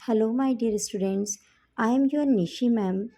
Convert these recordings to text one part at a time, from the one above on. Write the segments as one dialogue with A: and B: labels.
A: Hello my dear students. I am your Nishi ma'am.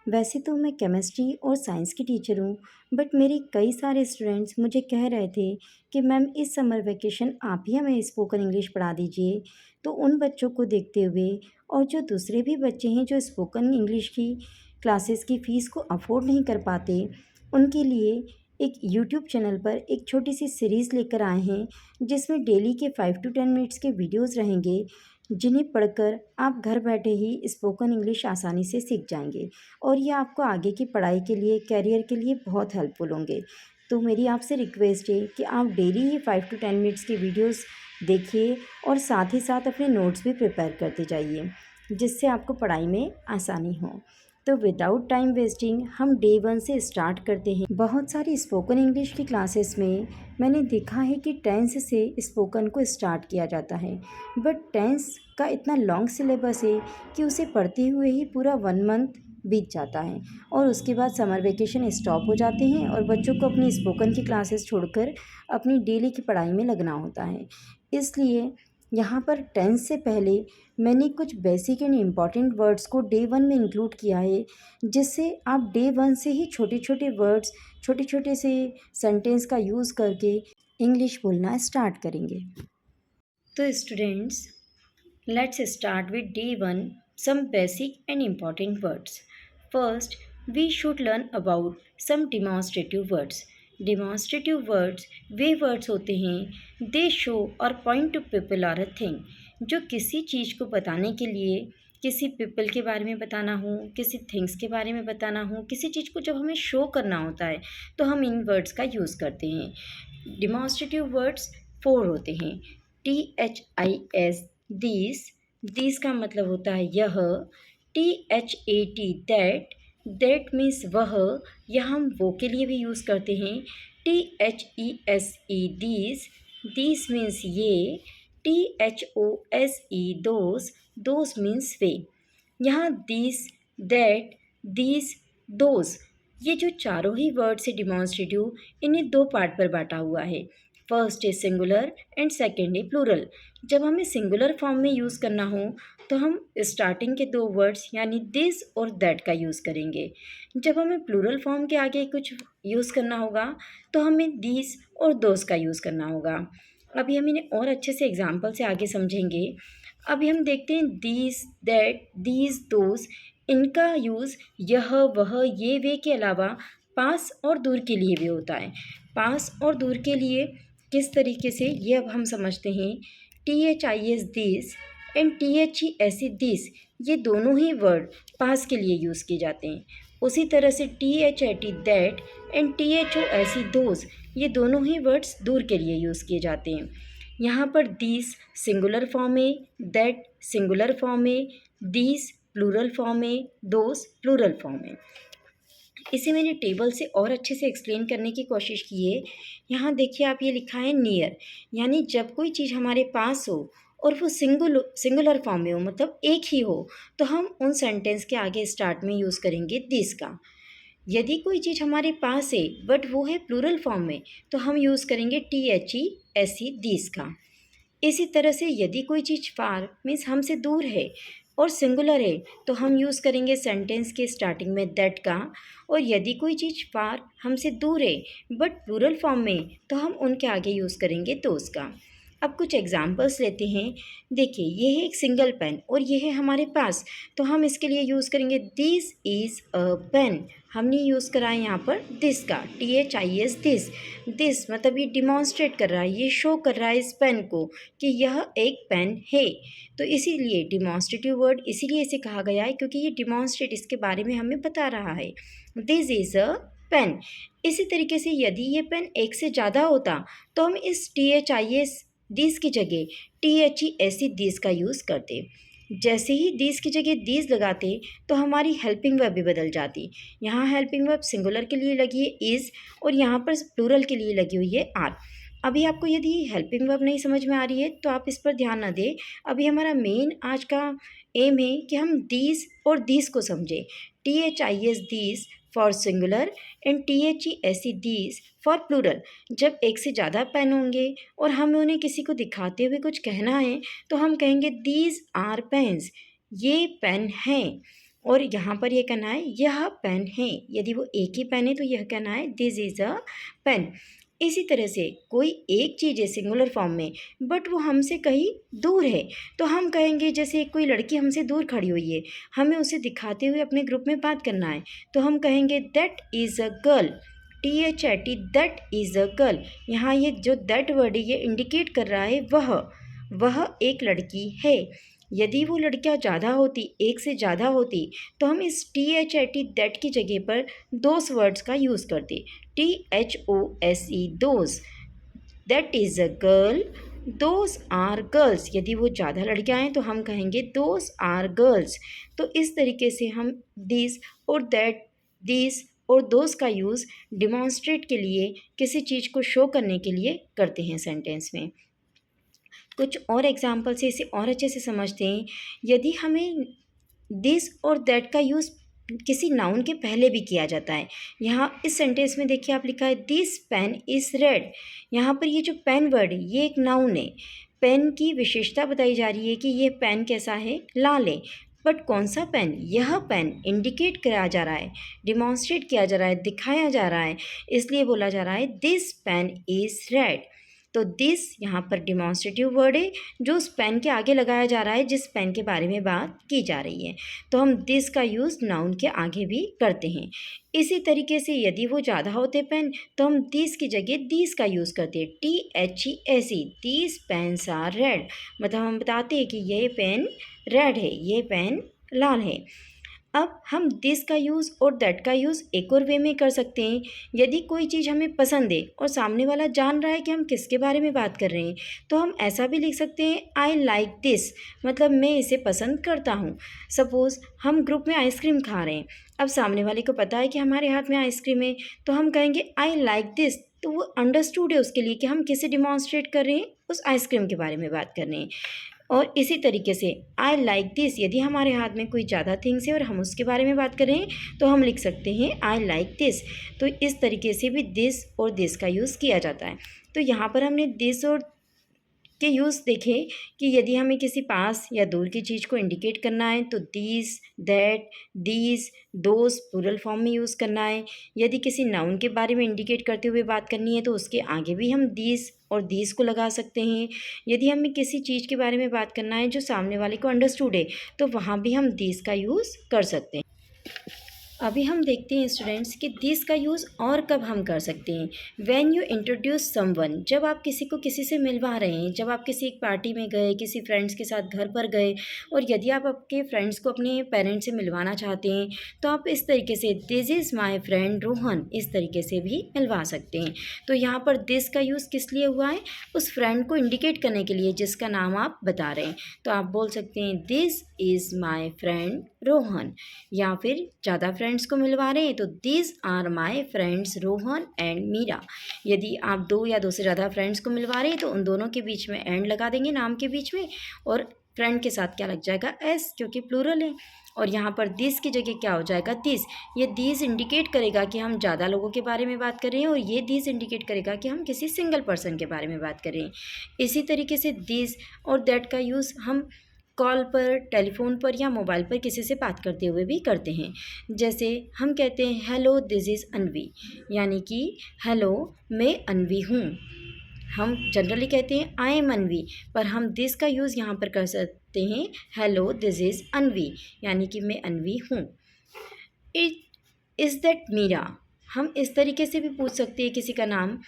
A: वैसे तो मैं केमिस्ट्री और साइंस की टीचर हूँ, बट मेरे कई सारे स्टूडेंट्स मुझे कह रहे थे कि मैम इस समर वेकेशन आप ही हमें स्पोकन इंग्लिश पढ़ा दीजिए। तो उन बच्चों को देखते हुए और जो दूसरे भी बच्चे हैं जो स्पोकन इंग्लिश की क्लासेस की फ़ीस को अफोर्ड नहीं कर पाते, उनके लिए एक यूट्यूब चैनल पर एक छोटी सी सीरीज़ लेकर आए हैं, जिसमें डेली के 5 to 10 मिनट्स के वीडियोज़ रहेंगे, जिन्हें पढ़कर आप घर बैठे ही स्पोकन इंग्लिश आसानी से सीख जाएंगे और ये आपको आगे की पढ़ाई के लिए, करियर के लिए बहुत हेल्पफुल होंगे। तो मेरी आपसे रिक्वेस्ट है कि आप डेली ही 5 to 10 मिनट्स की वीडियोस देखिए और साथ ही साथ अपने नोट्स भी प्रिपेयर करते जाइए, जिससे आपको पढ़ाई में आसानी हो। तो विदाउट टाइम वेस्टिंग हम डे 1 से स्टार्ट करते हैं। बहुत सारी स्पोकन इंग्लिश की क्लासेस में मैंने देखा है कि टेंस से स्पोकन को स्टार्ट किया जाता है, बट टेंस का इतना लॉन्ग सिलेबस है कि उसे पढ़ते हुए ही पूरा 1 मंथ बीत जाता है और उसके बाद समर वेकेशन स्टॉप हो जाते हैं और बच्चों को अपनी स्पोकन की क्लासेस छोड़कर अपनी डेली की पढ़ाई में लगना होता है। इसलिए यहाँ पर टेंस से पहले मैंने कुछ बेसिक एंड इम्पॉर्टेंट वर्ड्स को डे 1 में इंक्लूड किया है, जिससे आप डे 1 से ही छोटे छोटे वर्ड्स, छोटे छोटे से सेंटेंस का यूज़ करके इंग्लिश बोलना स्टार्ट करेंगे। तो students, let's start with day 1, some basic and important words. First, we should learn about some demonstrative words. Demonstrative words way words होते हैं they show or point to people or a thing, जो किसी चीज़ को बताने के लिए, किसी people के बारे में बताना हो, किसी थिंग्स के बारे में बताना हो, किसी चीज़ को जब हमें शो करना होता है तो हम इन वर्ड्स का यूज़ करते हैं। डिमॉन्स्ट्रेटिव वर्ड्स 4 होते हैं। THIS दिस का मतलब होता है यह। THAT दैट मीन्स वह, यह हम वो के लिए भी यूज़ करते हैं। THESE दिस मीन्स ये। THOSE दोस मीन्स वे। यहाँ दिस, दैट, दिस, दोज, ये जो चारों ही वर्ड्स है डिमॉन्स्ट्रेटिव, इन्हें 2 पार्ट पर बांटा हुआ है। फर्स्ट है सिंगुलर एंड सेकेंड है प्लूरल। जब हमें सिंगुलर फॉर्म में यूज़ करना हो तो हम स्टार्टिंग के 2 वर्ड्स यानी दिस और दैट का यूज़ करेंगे। जब हमें प्लूरल फॉर्म के आगे कुछ यूज़ करना होगा तो हमें दिस और दोस का यूज़ करना होगा। अभी हम इन्हें और अच्छे से एग्जाम्पल से आगे समझेंगे। अभी हम देखते हैं दिस, दैट, दीज, दोस, इनका यूज़ यह, वह, ये, वे के अलावा पास और दूर के लिए भी होता है। पास और दूर के लिए किस तरीके से, ये अब हम समझते हैं। THIS this and THESE this, ये दोनों ही वर्ड पास के लिए यूज़ किए जाते हैं। उसी तरह से THAT that and THOSE those, ये दोनों ही वर्ड्स दूर के लिए यूज़ किए जाते हैं। यहाँ पर दिस सिंगुलर फॉर्म है, दैट सिंगुलर फॉर्म है, दिस प्लूरल फॉर्म है, दोस प्लूरल फॉर्म है। इसे मैंने टेबल से और अच्छे से एक्सप्लेन करने की कोशिश की है। यहाँ देखिए, आप ये लिखा है नियर, यानी जब कोई चीज़ हमारे पास हो और वो सिंगुलर फॉर्म में हो, मतलब एक ही हो, तो हम उन सेंटेंस के आगे स्टार्ट में यूज़ करेंगे दिस का। यदि कोई चीज़ हमारे पास है बट वो है प्लूरल फॉर्म में, तो हम यूज़ करेंगे THESE दिस का। इसी तरह से यदि कोई चीज़ फार मीन्स हमसे दूर है और सिंगुलर है, तो हम यूज़ करेंगे सेंटेंस के स्टार्टिंग में दैट का। और यदि कोई चीज़ फार हमसे दूर है बट प्लूरल फॉर्म में, तो हम उनके आगे यूज़ करेंगे दोस का। अब कुछ एग्जांपल्स लेते हैं। देखिए, ये है एक सिंगल पेन और ये है हमारे पास, तो हम इसके लिए यूज़ करेंगे दिस इज़ अ पेन। हमने यूज़ करा है यहाँ पर दिस का, THIS दिस। दिस मतलब ये डिमॉन्स्ट्रेट कर रहा है, ये शो कर रहा है इस पेन को कि यह एक पेन है। तो इसीलिए डिमॉन्स्ट्रेटिव वर्ड इसीलिए इसे कहा गया है, क्योंकि ये डिमॉन्स्ट्रेट इसके बारे में हमें बता रहा है। This is a pen. इसी तरीके से यदि ये पेन एक से ज़्यादा होता तो हम इस THIS दिस की जगह THESE दिस का यूज़ करते। जैसे ही दिस की जगह दिस लगाते तो हमारी हेल्पिंग वर्ब भी बदल जाती। यहाँ हेल्पिंग वर्ब सिंगुलर के लिए लगी है इज़ और यहाँ पर प्लूरल के लिए लगी हुई है आर। अभी आपको यदि हेल्पिंग वर्ब नहीं समझ में आ रही है तो आप इस पर ध्यान ना दें। अभी हमारा मेन आज का एम है कि हम दिस और दिस को समझें। THIS this for singular and THESE these for plural. जब एक से ज़्यादा पेन होंगे और हमें उन्हें किसी को दिखाते हुए कुछ कहना है तो हम कहेंगे दीज आर पेन्स, ये पेन हैं। और यहाँ पर यह कहना है यह पेन है। यदि वो एक ही पेन है तो यह कहना है दिस इज़ अ पेन। इसी तरह से कोई एक चीज़ है सिंगुलर फॉर्म में बट वो हमसे कहीं दूर है तो हम कहेंगे, जैसे कोई लड़की हमसे दूर खड़ी हुई है, हमें उसे दिखाते हुए अपने ग्रुप में बात करना है तो हम कहेंगे that is a girl, THAT, that is a girl. यहाँ ये जो दैट वर्ड है ये इंडिकेट कर रहा है वह एक लड़की है। यदि वो लड़कियाँ ज़्यादा होती, एक से ज़्यादा होती, तो हम इस THAT दैट की जगह पर दोस वर्ड्स का यूज़ करते, THOSE those. That is a girl, those are girls. यदि वो ज़्यादा लड़कियाँ हैं तो हम कहेंगे दोस आर गर्ल्स। तो इस तरीके से हम दिस और दैट, दिस और दोस का यूज़ डिमॉन्स्ट्रेट के लिए, किसी चीज़ को शो करने के लिए करते हैं सेंटेंस में। कुछ और एग्जाम्पल से इसे और अच्छे से समझते हैं। यदि हमें दिस और दैट का यूज़ किसी नाउन के पहले भी किया जाता है। यहाँ इस सेंटेंस में देखिए आप लिखा है दिस पेन इज़ रेड। यहाँ पर ये जो पेन वर्ड है ये एक नाउन है। पेन की विशेषता बताई जा रही है कि ये पेन कैसा है, लाल है। बट कौन सा पेन, यह पेन इंडिकेट किया जा रहा है, डिमॉन्स्ट्रेट किया जा रहा है, दिखाया जा रहा है, इसलिए बोला जा रहा है दिस पेन इज़ रेड। तो दिस यहाँ पर डिमॉन्स्ट्रेटिव वर्ड है जो उस पेन के आगे लगाया जा रहा है जिस पेन के बारे में बात की जा रही है। तो हम दिस का यूज़ नाउन के आगे भी करते हैं। इसी तरीके से यदि वो ज़्यादा होते पेन तो हम दिस की जगह दीस का यूज़ करते हैं, THESE, these pens are red. मतलब हम बताते हैं कि ये पेन रेड है, ये पेन लाल है। अब हम दिस का यूज़ और दैट का यूज़ एक और वे में कर सकते हैं। यदि कोई चीज़ हमें पसंद है और सामने वाला जान रहा है कि हम किसके बारे में बात कर रहे हैं तो हम ऐसा भी लिख सकते हैं आई लाइक दिस, मतलब मैं इसे पसंद करता हूँ। सपोज़ हम ग्रुप में आइसक्रीम खा रहे हैं, अब सामने वाले को पता है कि हमारे हाथ में आइसक्रीम है तो हम कहेंगे आई लाइक दिस। तो वो अंडरस्टूड है उसके लिए कि हम किसे डिमॉन्स्ट्रेट कर रहे हैं, उस आइसक्रीम के बारे में बात कर रहे हैं। और इसी तरीके से आई लाइक दिस, यदि हमारे हाथ में कोई ज़्यादा थिंग्स है और हम उसके बारे में बात कर रहे हैं तो हम लिख सकते हैं आई लाइक दिस। तो इस तरीके से भी दिस और दिस का यूज़ किया जाता है। तो यहाँ पर हमने दिस और के यूज़ देखे कि यदि हमें किसी पास या दूर की चीज़ को इंडिकेट करना है तो this, that, these, those plural form में यूज़ करना है। यदि किसी नाउन के बारे में इंडिकेट करते हुए बात करनी है तो उसके आगे भी हम दिस और दीज को लगा सकते हैं। यदि हमें किसी चीज़ के बारे में बात करना है जो सामने वाले को अंडरस्टूड है तो वहाँ भी हम दिस का यूज़ कर सकते हैं। अभी हम देखते हैं स्टूडेंट्स कि दिस का यूज़ और कब हम कर सकते हैं। व्हेन यू इंट्रोड्यूस समवन, जब आप किसी को किसी से मिलवा रहे हैं, जब आप किसी एक पार्टी में गए, किसी फ्रेंड्स के साथ घर पर गए और यदि आप आपके फ्रेंड्स को अपने पेरेंट्स से मिलवाना चाहते हैं तो आप इस तरीके से this is my friend Rohan, इस तरीके से भी मिलवा सकते हैं। तो यहाँ पर दिस का यूज़ किस लिए हुआ है, उस फ्रेंड को इंडिकेट करने के लिए जिसका नाम आप बता रहे हैं। तो आप बोल सकते हैं this is my friend Rohan. या फिर ज़्यादा फ्रेंड्स को मिलवा रहे हैं तो these are my friends Rohan and Meera. यदि आप दो या दो से ज़्यादा फ्रेंड्स को मिलवा रहे हैं तो उन दोनों के बीच में एंड लगा देंगे नाम के बीच में, और फ्रेंड के साथ क्या लग जाएगा, एस, क्योंकि प्लूरल है। और यहाँ पर दिस की जगह क्या हो जाएगा, दिस। ये दिस इंडिकेट करेगा कि हम ज़्यादा लोगों के बारे में बात कर रहे हैं और ये दिस इंडिकेट करेगा कि हम किसी सिंगल पर्सन के बारे में बात कर रहे हैं। इसी तरीके से दिस और दैट का यूज़ हम कॉल पर, टेलीफोन पर या मोबाइल पर किसी से बात करते हुए भी करते हैं। जैसे हम कहते हैं हेलो दिस इज़ अनवी, यानी कि हेलो मैं अनवी हूँ। हम जनरली कहते हैं आई एम अनवी, पर हम दिस का यूज़ यहाँ पर कर सकते हैं हेलो दिस इज़ अनवी, यानी कि मैं अनवी हूँ। इज़ दैट मीरा, हम इस तरीके से भी पूछ सकते हैं किसी का नाम,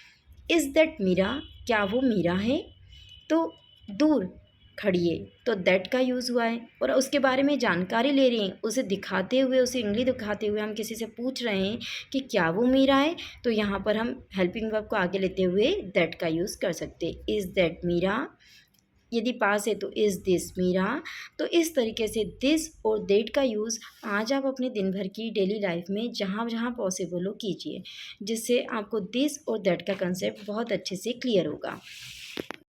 A: इज़ दैट मीरा, क्या वो मीरा है। तो दूर खड़ी है तो दैट का यूज़ हुआ है, और उसके बारे में जानकारी ले रहे हैं, उसे दिखाते हुए, उसे इंगली दिखाते हुए हम किसी से पूछ रहे हैं कि क्या वो मीरा है, तो यहाँ पर हम हेल्पिंग वर्ब को आगे लेते हुए दैट का यूज़ कर सकते हैं। इज़ दैट मीरा, यदि पास है तो इज़ दिस मीरा। तो इस तरीके से दिस और दैट का यूज़ आज आप अपने दिन भर की डेली लाइफ में जहाँ जहाँ पॉसिबल हो कीजिए, जिससे आपको दिस और दैट का कंसेप्ट बहुत अच्छे से क्लियर होगा।